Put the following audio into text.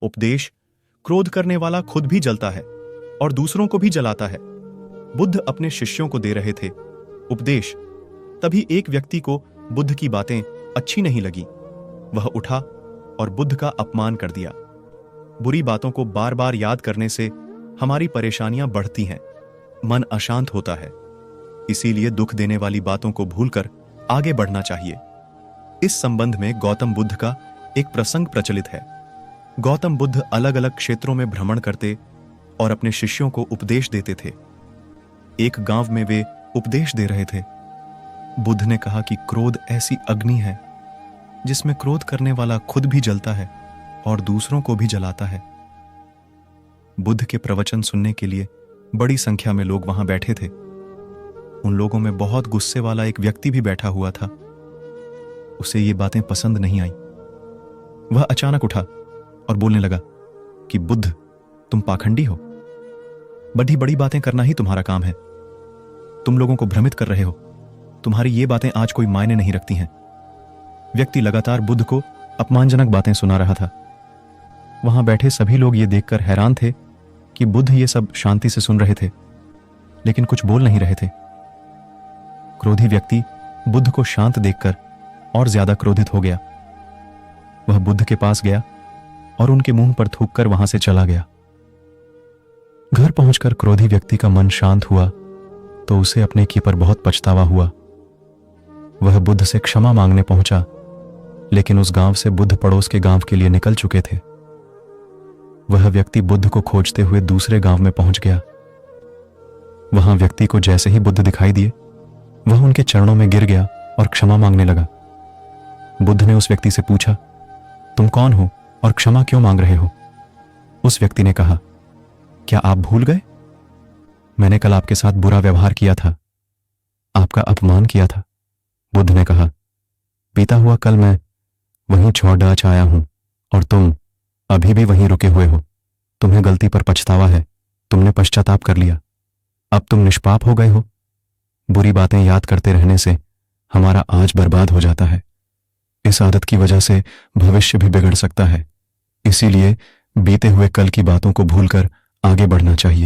उपदेश। क्रोध करने वाला खुद भी जलता है और दूसरों को भी जलाता है। बुद्ध अपने शिष्यों को दे रहे थे उपदेश। तभी एक व्यक्ति को बुद्ध की बातें अच्छी नहीं लगी। वह उठा और बुद्ध का अपमान कर दिया। बुरी बातों को बार बार याद करने से हमारी परेशानियां बढ़ती हैं, मन अशांत होता है। इसीलिए दुख देने वाली बातों को भूलकर आगे बढ़ना चाहिए। इस संबंध में गौतम बुद्ध का एक प्रसंग प्रचलित है। गौतम बुद्ध अलग अलग क्षेत्रों में भ्रमण करते और अपने शिष्यों को उपदेश देते थे। एक गांव में वे उपदेश दे रहे थे। बुद्ध ने कहा कि क्रोध ऐसी अग्नि है जिसमें क्रोध करने वाला खुद भी जलता है और दूसरों को भी जलाता है। बुद्ध के प्रवचन सुनने के लिए बड़ी संख्या में लोग वहां बैठे थे। उन लोगों में बहुत गुस्से वाला एक व्यक्ति भी बैठा हुआ था। उसे ये बातें पसंद नहीं आई। वह अचानक उठा और बोलने लगा कि बुद्ध, तुम पाखंडी हो। बड़ी बड़ी बातें करना ही तुम्हारा काम है। तुम लोगों को भ्रमित कर रहे हो। तुम्हारी ये बातें आज कोई मायने नहीं रखती हैं। व्यक्ति लगातार बुद्ध को अपमानजनक बातें सुना रहा था। वहां बैठे सभी लोग ये देखकर हैरान थे कि बुद्ध ये सब शांति से सुन रहे थे, लेकिन कुछ बोल नहीं रहे थे। क्रोधी व्यक्ति बुद्ध को शांत देखकर और ज्यादा क्रोधित हो गया। वह बुद्ध के पास गया और उनके मुंह पर थूककर वहां से चला गया। घर पहुंचकर क्रोधी व्यक्ति का मन शांत हुआ तो उसे अपने की पर बहुत पछतावा हुआ। वह बुद्ध से क्षमा मांगने पहुंचा, लेकिन उस गांव से बुद्ध पड़ोस के गांव के लिए निकल चुके थे। वह व्यक्ति बुद्ध को खोजते हुए दूसरे गांव में पहुंच गया। वहां व्यक्ति को जैसे ही बुद्ध दिखाई दिए, वह उनके चरणों में गिर गया और क्षमा मांगने लगा। बुद्ध ने उस व्यक्ति से पूछा, तुम कौन हो और क्षमा क्यों मांग रहे हो? उस व्यक्ति ने कहा, क्या आप भूल गए? मैंने कल आपके साथ बुरा व्यवहार किया था, आपका अपमान किया था। बुद्ध ने कहा, बीता हुआ कल मैं वहीं छोड़ आया हूं और तुम अभी भी वहीं रुके हुए हो। तुम्हें गलती पर पछतावा है। तुमने पश्चाताप कर लिया। अब तुम निष्पाप हो गए हो। बुरी बातें याद करते रहने से हमारा आज बर्बाद हो जाता है। इस आदत की वजह से भविष्य भी बिगड़ सकता है। इसीलिए बीते हुए कल की बातों को भूलकर आगे बढ़ना चाहिए।